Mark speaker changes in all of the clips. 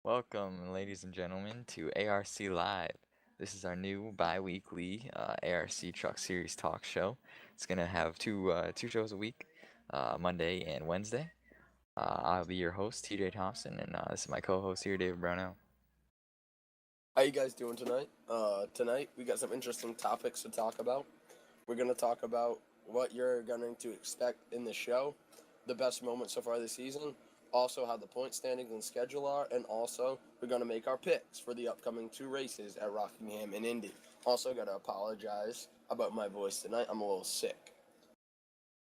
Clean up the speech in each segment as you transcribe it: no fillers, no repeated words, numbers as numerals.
Speaker 1: Welcome, ladies and gentlemen, to ARC Live. This is our new bi-weekly ARC Truck Series talk show. It's gonna have two shows a week, Monday and Wednesday. I'll be your host, TJ Thompson, and this is my co-host here, David Brownell.
Speaker 2: How you guys doing tonight? Tonight we got some interesting topics to talk about. We're going to talk about what you're going to expect in the show, the best moments so far this season, also how the point standings and schedule are, and also we're going to make our picks for the upcoming two races at Rockingham and Indy. Also got to apologize about my voice tonight. I'm a little sick.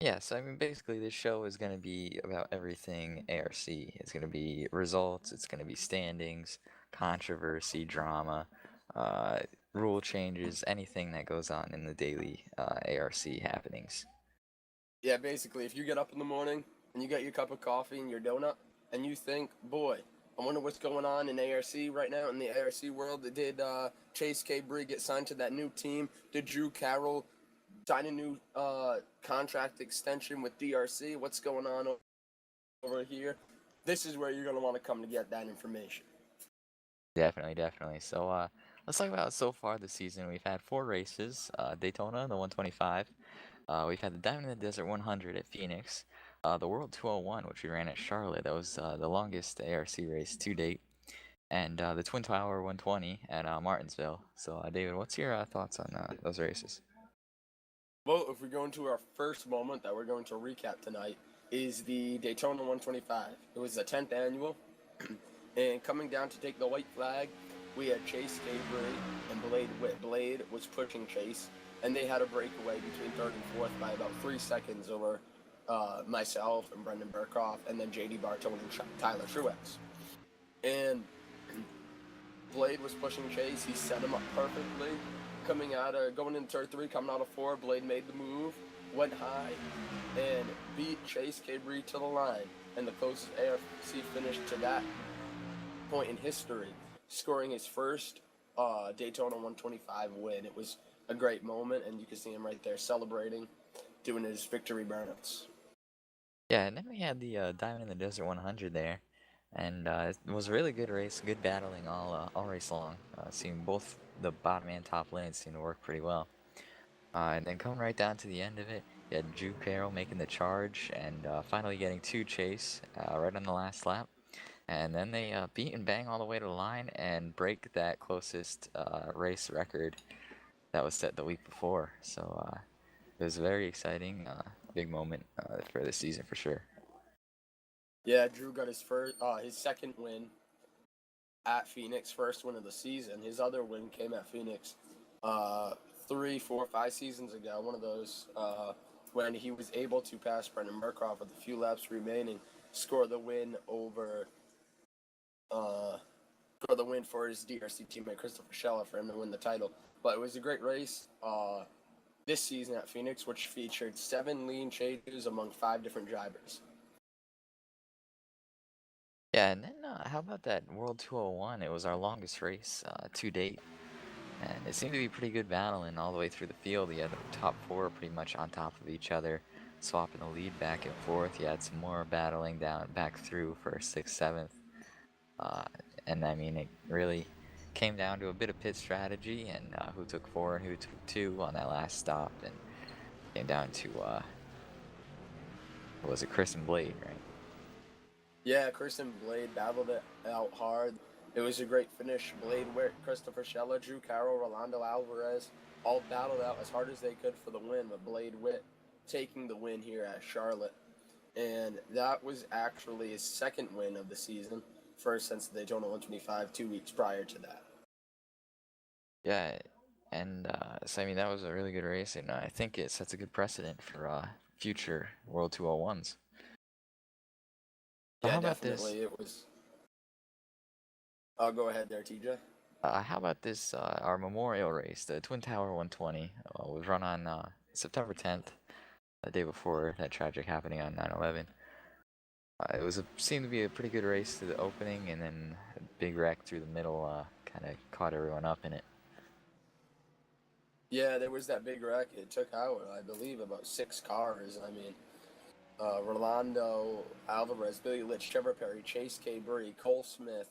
Speaker 1: Yeah, so basically this show is going to be about everything ARC. It's going to be results, it's going to be standings, controversy, drama, uh, rule changes, anything that goes on in the daily ARC happenings.
Speaker 2: Yeah, basically, if you get up in the morning and you get your cup of coffee and your donut, and you think, boy, I wonder what's going on in ARC right now in the ARC world. Did Chase K. Bree get signed to that new team? Did Drew Carroll sign a new contract extension with DRC? What's going on over here? This is where you're going to want to come to get that information.
Speaker 1: Definitely. So let's talk about so far this season. We've had four races: Daytona, the 125. We've had the Diamond in the Desert 100 at Phoenix, the World 201, which we ran at Charlotte. That was the longest ARC race to date, and the Twin Tower 120 at Martinsville. So David, what's your thoughts on those races?
Speaker 2: Well, if we go into our first moment that we're going to recap tonight, is the Daytona 125. It was the 10th annual, and coming down to take the white flag, we had Chase Gabriel and Blade Witt. Blade was pushing Chase, and they had a breakaway between third and fourth by about 3 seconds over myself and Brendan Burkhoff, and then JD Bartone and Tyler Truex. And Blade was pushing Chase. He set him up perfectly. Going into turn three, coming out of four, Blade made the move, went high, and beat Chase Cabree to the line. And the closest ARC finish to that point in history, scoring his first Daytona 125 win. It was a great moment, and you can see him right there celebrating, doing his victory burnouts.
Speaker 1: Yeah, and then we had the Diamond in the Desert 100 there, and it was a really good race, good battling all race long. Seeing both the bottom and top lanes seem to work pretty well. And then coming right down to the end of it, you had Drew Carroll making the charge and finally getting to Chase right on the last lap. And then they beat and bang all the way to the line and break that closest race record that was set the week before. So it was a very exciting, big moment for this season for sure.
Speaker 2: Yeah, Drew got his second win at Phoenix, first win of the season. His other win came at Phoenix 3, 4, 5 seasons ago. One of those when he was able to pass Brendan Burkhoff with a few laps remaining, score the win for his DRC teammate Christopher Scheller for him to win the title. But it was a great race this season at Phoenix, which featured 7 lean changes among 5 different drivers.
Speaker 1: Yeah, and then how about that World 201? It was our longest race to date. And it seemed to be pretty good battling all the way through the field. You had the top four pretty much on top of each other, swapping the lead back and forth. You had some more battling down back through for 6th, 7th. And I mean, it really came down to a bit of pit strategy and who took 4 and who took 2 on that last stop. And came down to, was it Chris and Blade, right?
Speaker 2: Yeah, Chris and Blade battled it out hard. It was a great finish. Blade, Christopher Scheller, Drew Carroll, Rolando Alvarez all battled out as hard as they could for the win, but Blade Witt taking the win here at Charlotte. And that was actually his second win of the season, first since the Daytona 125 2 weeks prior to that.
Speaker 1: Yeah, and so I mean, that was a really good race, and I think it sets a good precedent for future World 201s. So
Speaker 2: Yeah,
Speaker 1: how about this?
Speaker 2: definitely. It was. I'll go ahead there, TJ.
Speaker 1: How about this? Our memorial race, the Twin Tower 120, was run on September 10th, the day before that tragic happening on 9/11. Seemed to be a pretty good race to the opening, and then a big wreck through the middle kind of caught everyone up in it.
Speaker 2: Yeah, there was that big wreck. It took out, I believe, about 6 cars. I mean, Rolando Alvarez, Billy Litch, Trevor Perry, Chase K. Bree, Cole Smith,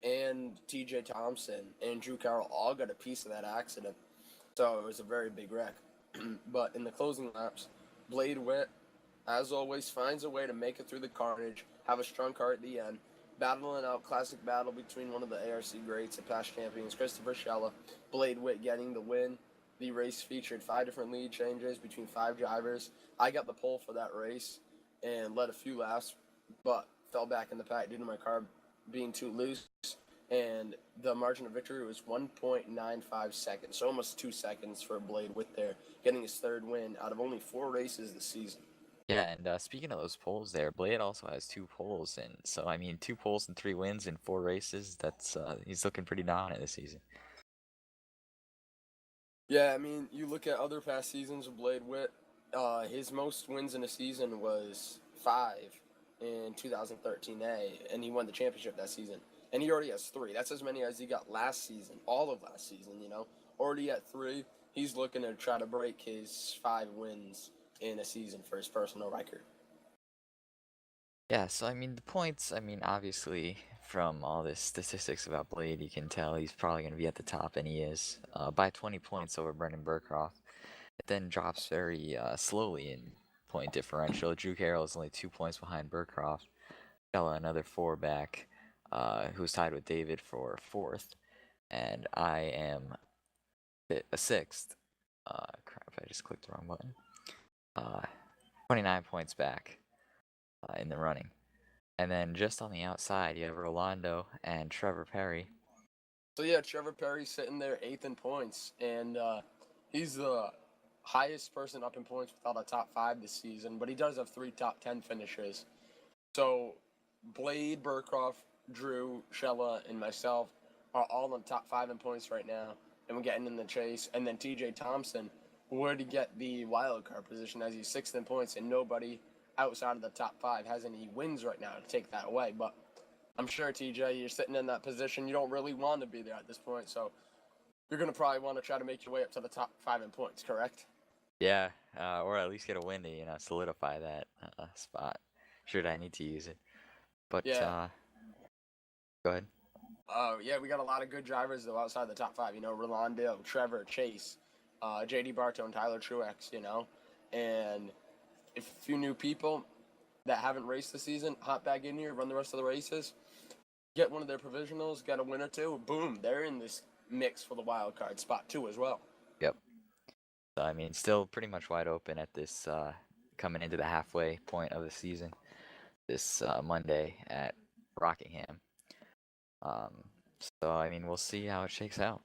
Speaker 2: and TJ Thompson and Drew Carroll all got a piece of that accident. So it was a very big wreck. But in the closing laps, Blade Witt, as always, finds a way to make it through the carnage, have a strong car at the end, battling out classic battle between one of the ARC greats and past champions, Christopher Schella, Blade Witt getting the win. The race featured 5 different lead changes between 5 drivers. I got the pole for that race and led a few laps, but fell back in the pack due to my car being too loose. And the margin of victory was 1.95 seconds, so almost 2 seconds for Blade Witt there, getting his 3rd win out of only 4 races this season.
Speaker 1: Yeah, and speaking of those poles there, Blade also has 2 poles, and so I mean 2 poles and 3 wins in 4 races. That's he's looking pretty dominant this season.
Speaker 2: Yeah, I mean, you look at other past seasons of Blade Witt, his most wins in a season was 5 in 2013A, and he won the championship that season. And he already has 3. That's as many as he got last season, all of last season, you know. Already at 3. He's looking to try to break his 5 wins in a season for his personal record.
Speaker 1: Yeah, so I mean the points, I mean obviously from all this statistics about Blade, you can tell he's probably going to be at the top, and he is, by 20 points over Brendan Burcroft. It then drops very slowly in point differential. Drew Carroll is only 2 points behind Burcroft. Stella another 4 back, who's tied with David for 4th, and I am a 6th. Crap, I just clicked the wrong button. 29 points back in the running. And then just on the outside, you have Rolando and Trevor Perry.
Speaker 2: So yeah, Trevor Perry's sitting there 8th in points, and he's the highest person up in points without a top 5 this season, but he does have 3 top 10 finishes. So Blade, Burcroft, Drew, Schella, and myself are all in the top 5 in points right now, and we're getting in the chase. And then TJ Thompson would get the wild card position as he's 6th in points, and nobody outside of the top 5 has any wins right now to take that away. But I'm sure, TJ, you're sitting in that position. You don't really want to be there at this point, so you're going to probably want to try to make your way up to the top 5 in points, correct?
Speaker 1: Yeah, or at least get a win to, solidify that spot. Should I need to use it. But,
Speaker 2: Yeah.
Speaker 1: Go ahead.
Speaker 2: Yeah, we got a lot of good drivers, though, outside the top 5. You know, Rolando, Trevor, Chase, JD Bartow, and Tyler Truex, you know. And if a few new people that haven't raced this season hop back in here, run the rest of the races, get one of their provisionals, get a win or 2, boom, they're in this mix for the wild card spot, too, as well.
Speaker 1: Yep. So, I mean, still pretty much wide open at this, coming into the halfway point of the season, this Monday at Rockingham. So, I mean, we'll see how it shakes out.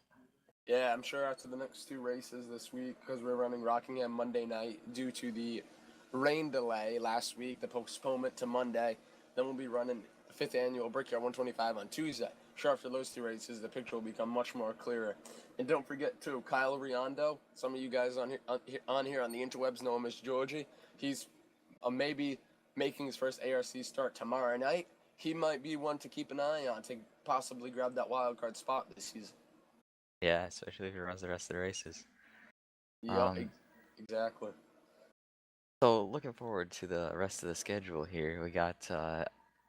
Speaker 2: Yeah, I'm sure after the next 2 races this week, because we're running Rockingham Monday night due to the rain delay last week, the postponement to Monday, then we'll be running the 5th annual Brickyard 125 on Tuesday. Sure, after those 2 races, the picture will become much more clearer. And don't forget, too, Kyle Riondo, some of you guys on here on the interwebs know him as Georgie. He's maybe making his first ARC start tomorrow night. He might be one to keep an eye on to possibly grab that wild card spot this season.
Speaker 1: Yeah, especially if he runs the rest of the races.
Speaker 2: Yeah, exactly.
Speaker 1: So looking forward to the rest of the schedule here. We got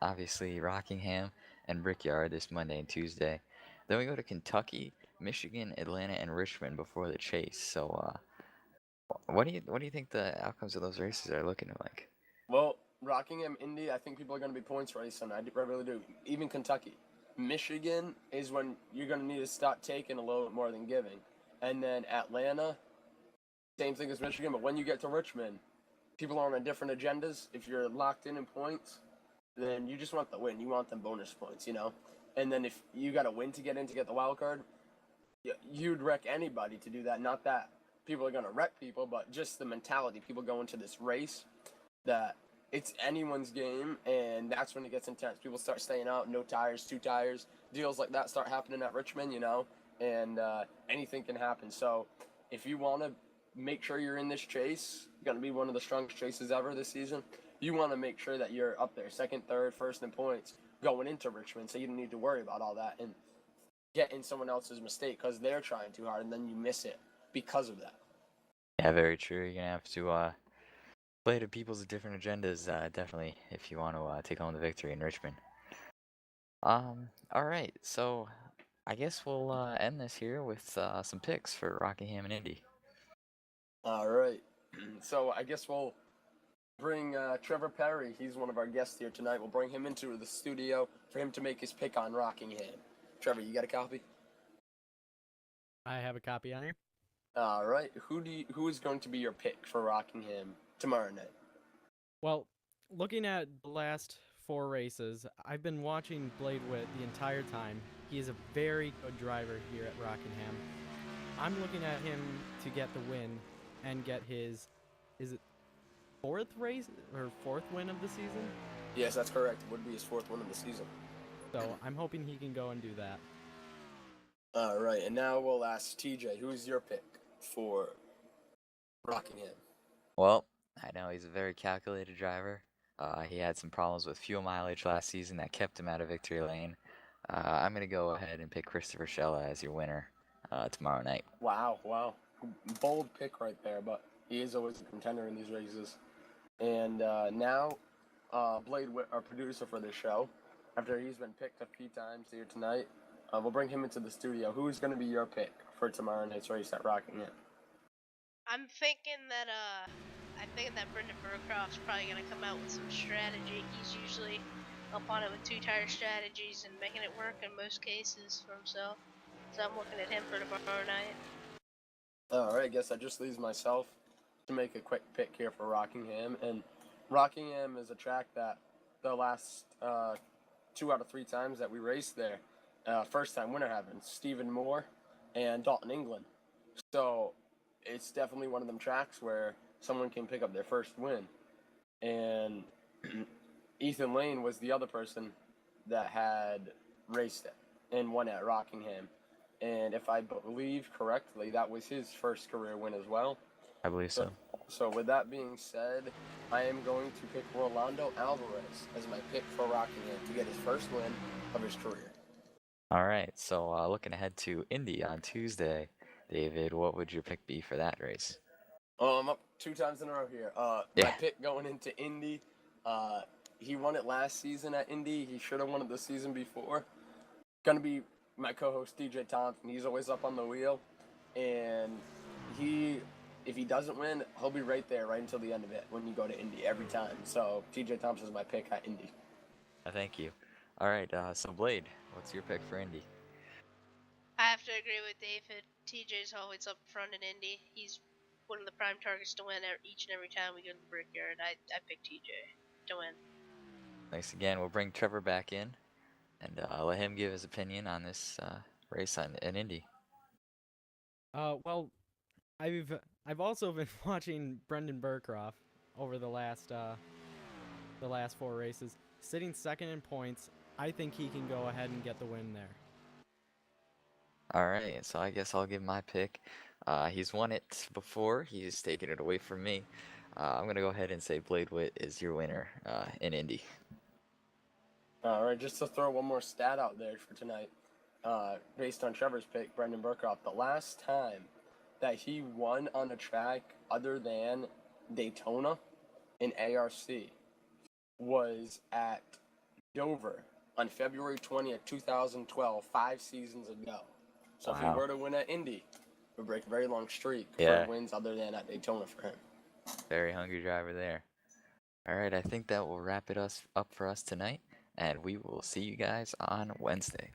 Speaker 1: obviously Rockingham and Brickyard this Monday and Tuesday. Then we go to Kentucky, Michigan, Atlanta, and Richmond before the chase. So what do you think the outcomes of those races are looking like?
Speaker 2: Well, Rockingham, Indy, I think people are going to be points racing. I really do. Even Kentucky. Michigan is when you're going to need to start taking a little bit more than giving. And then Atlanta, same thing as Michigan, but when you get to Richmond, people are on different agendas. If you're locked in points, then you just want the win. You want them bonus points, you know? And then if you got to win to get in to get the wild card, you'd wreck anybody to do that. Not that people are going to wreck people, but just the mentality. People go into this race that it's anyone's game, and that's when it gets intense. People start staying out, no tires, 2 tires, deals like that start happening at Richmond, you know, and anything can happen. So if you want to make sure you're in this chase, going to be one of the strongest chases ever this season, you want to make sure that you're up there, 2nd, 3rd, 1st in points going into Richmond, so you don't need to worry about all that and get in someone else's mistake because they're trying too hard, and then you miss it because of that.
Speaker 1: Yeah, very true. You're gonna have to play to people's different agendas, definitely, if you want to take home the victory in Richmond. All right. So I guess we'll end this here with some picks for Rockingham and Indy.
Speaker 2: All right. So I guess we'll bring Trevor Perry. He's one of our guests here tonight. We'll bring him into the studio for him to make his pick on Rockingham. Trevor, you got a copy?
Speaker 3: I have a copy on here.
Speaker 2: All right. Who is going to be your pick for Rockingham tomorrow night?
Speaker 3: Well, looking at the last 4 races, I've been watching Blade Witt the entire time. He is a very good driver here at Rockingham. I'm looking at him to get the win and get his, is it fourth race or fourth win of the season?
Speaker 2: Yes, that's correct. It would be his fourth win of the season.
Speaker 3: So I'm hoping he can go and do that.
Speaker 2: All right, and now we'll ask TJ, who's your pick for Rockingham?
Speaker 1: Well, I know he's a very calculated driver. He had some problems with fuel mileage last season that kept him out of victory lane. I'm going to go ahead and pick Christopher Schella as your winner tomorrow night.
Speaker 2: Wow. Bold pick right there, but he is always a contender in these races. And now, Blade Witt, our producer for this show, after he's been picked a few times here tonight, we'll bring him into the studio. Who's going to be your pick for tomorrow night's race at Rockingham?
Speaker 4: I'm thinking that Brendan Burcroft's probably gonna come out with some strategy. He's usually up on it with two-tire strategies and making it work in most cases for himself. So I'm looking at him for tomorrow night.
Speaker 2: All right, I guess that just leaves myself to make a quick pick here for Rockingham. And Rockingham is a track that the last 2 out of 3 times that we raced there, first-time winner happened, Stephen Moore and Dalton England. So it's definitely one of them tracks where someone can pick up their first win. And Ethan Lane was the other person that had raced it and won at Rockingham. And if I believe correctly, that was his first career win as well.
Speaker 1: I believe so.
Speaker 2: So with that being said, I am going to pick Rolando Alvarez as my pick for Rockingham to get his first win of his career.
Speaker 1: All right. So looking ahead to Indy on Tuesday, David, what would your pick be for that race?
Speaker 2: Oh, I'm up 2 times in a row here. My pick going into Indy, he won it last season at Indy. He should have won it the season before. Gonna be my co-host DJ Thompson. He's always up on the wheel, and if he doesn't win, he'll be right there right until the end of it when you go to Indy every time. So TJ Thompson is my pick at Indy.
Speaker 1: Thank you. All right. So Blade, what's your pick for Indy?
Speaker 4: I have to agree with David. TJ's always up front in Indy. He's one of the prime targets to win each and every time we go to the Brickyard. I pick TJ to win.
Speaker 1: Thanks again. We'll bring Trevor back in and let him give his opinion on this race in Indy.
Speaker 3: Well, I've also been watching Brendan Burcroft over the last 4 races, sitting second in points. I think he can go ahead and get the win there.
Speaker 1: All right, so I guess I'll give my pick. He's won it before. He's taken it away from me. I'm going to go ahead and say Blade Witt is your winner in Indy.
Speaker 2: All right, just to throw one more stat out there for tonight, based on Trevor's pick, Brendan Burcroft, the last time that he won on a track other than Daytona in ARC was at Dover on February 20th, 2012, 5 seasons ago. So if he were to win at Indy, it would break a very long streak for wins other than at Daytona for him.
Speaker 1: Very hungry driver there. All right, I think that will wrap it up for us tonight, and we will see you guys on Wednesday.